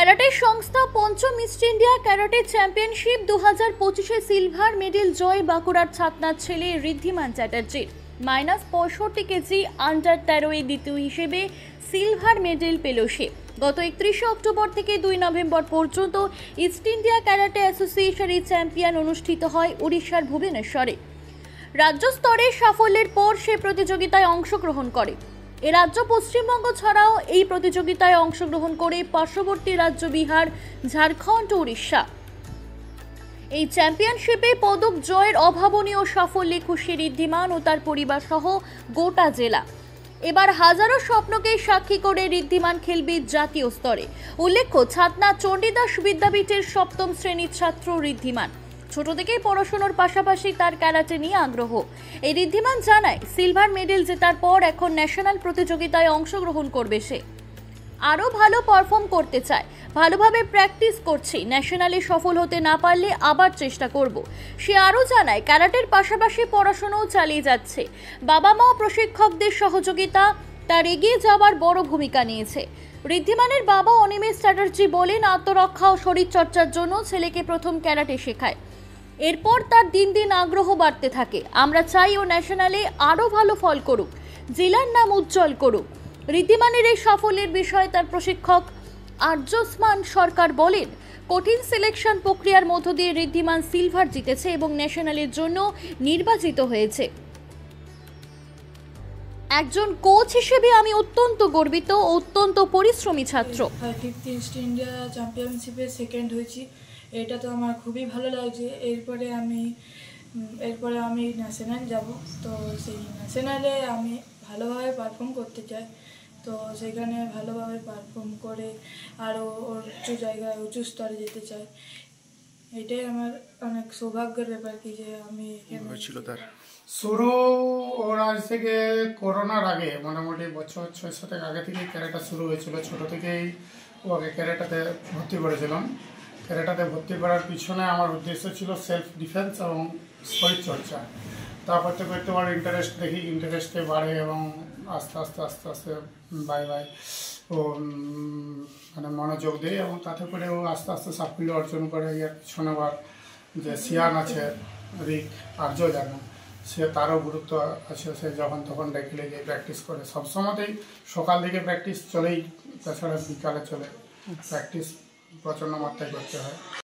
Karate সংস্থা পঞ্চম East India karate championship 2025-এ সিলভার মেডেল জয় বাঁকুড়ার ছাতনার ছেলে ঋদ্ধিমান চ্যাটার্জির। -65 কেজি আন্ডার 13 দ্বিতীয় হিসেবে সিলভার মেডেল পেল সে। গত 31 অক্টোবর থেকে 2 নভেম্বর পর্যন্ত ইস্ট ইন্ডিয়া ক্যারাটে অ্যাসোসিয়েশন এই চ্যাম্পিয়ন অনুষ্ঠিত হয় উড়িষ্যার ভুবনেশ্বরে। রাজ্য স্তরে সাফল্যের পর সে প্রতিযোগিতায় অংশগ্রহণ করে। এ রাজ্য পশ্চিমবঙ্গ ছাড়াও এই প্রতিযোগিতায় অংশগ্রহণ করে পার্শ্ববর্তী রাজ্য বিহার, ঝাড়খণ্ড ও উড়িষ্যা। এই চ্যাম্পিয়নশিপে পদক জয়ের অভাবনীয় সাফল্যে খুশি ঋদ্ধিমান ও তার পরিবার সহ গোটা জেলা। এবার হাজারো স্বপ্নকে সাক্ষী করে ঋদ্ধিমান খেলবে জাতীয় স্তরে। উল্লেখ্য, ছাতনা চণ্ডীদাস বিদ্যাপীঠের 7ম শ্রেণীর ছাত্র ঋদ্ধিমান। ছোট থেকেই পড়াশোনার পাশাপাশি তার ক্যারাটে নিয়ে আগ্রহ। এই ঋদ্ধিমান জানায়, সিলভার মেডেল জেতার পর এখন ন্যাশনাল প্রতিযোগিতায় অংশগ্রহণ করবে সে। আরও ভালো পারফর্ম করতে চায়, ভালোভাবে প্র্যাকটিস করছি, ন্যাশনালে সফল হতে না পারলে আবার চেষ্টা করব। সে আরও জানায়, ক্যারাটের পাশাপাশি পড়াশোনাও চালিয়ে যাচ্ছে। বাবা মা ও প্রশিক্ষকদের সহযোগিতা তার এগিয়ে যাওয়ার বড় ভূমিকা নিয়েছে। ঋদ্ধিমানের বাবা অনিমেষ চ্যাটার্জি বলেন, আত্মরক্ষা ও শরীরচর্চার জন্য ছেলেকে প্রথম ক্যারাটে শেখায়। এরপর তার দিন দিন আগ্রহ বাড়তে থাকে। আমরা চাই ও ন্যাশনালে আরও ভালো ফল করুক, জেলার নাম উজ্জ্বল করুক। ঋদ্ধিমানের এই সাফল্যের বিষয়ে তার প্রশিক্ষক আর্যস্মান সরকার বলেন, কঠিন সিলেকশন প্রক্রিয়ার মধ্য দিয়ে ঋদ্ধিমান সিলভার জিতেছে এবং ন্যাশনালের জন্য নির্বাচিত হয়েছে। একজন কোচ হিসেবে আমি অত্যন্ত গর্বিত ও অত্যন্ত পরিশ্রমী ছাত্র। ইস্ট ইন্ডিয়া চ্যাম্পিয়নশিপে সেকেন্ড হয়েছি, এটা তো আমার খুবই ভালো লাগছে। এরপরে আমি ন্যাশনাল যাব, তো সেই ন্যাশনালে আমি ভালোভাবে পারফর্ম করতে চাই। তো সেখানে ভালোভাবে পারফর্ম করে আরও উঁচু জায়গায় উঁচু স্তরে যেতে চাই। এটাই আমার অনেক সৌভাগ্যের ব্যাপার কি যে আমি হয়েছিল তার শুরু ওর আজ থেকে করোনার আগে মোটামুটি বছর 6-7 আগে থেকেই ক্যারেটা শুরু হয়েছিল। ছোট থেকেই ওকে ক্যারেটাতে ভর্তি করেছিলাম। ক্যারেটাতে ভর্তি করার পিছনে আমার উদ্দেশ্য ছিল সেলফ ডিফেন্স এবং শরীরচর্চা। তা করতে করতে ওর ইন্টারেস্টে বাড়ে এবং আস্তে আস্তে বাই ও মানে মনোযোগ দেয় এবং তাতে করে ও আস্তে আস্তে সাফল্য অর্জন করে। এর পিছনে আবার যে সিয়ান আছে রিক আর্য জানা, সে তারও গুরুত্ব আছে। সে যখন তখন ডেকে গিয়ে প্র্যাকটিস করে। সবসময়তেই সকাল দিকে প্র্যাকটিস চলেই, তাছাড়া বিকালে চলে। প্র্যাকটিস প্রচণ্ড মাত্রায় করতে হয়।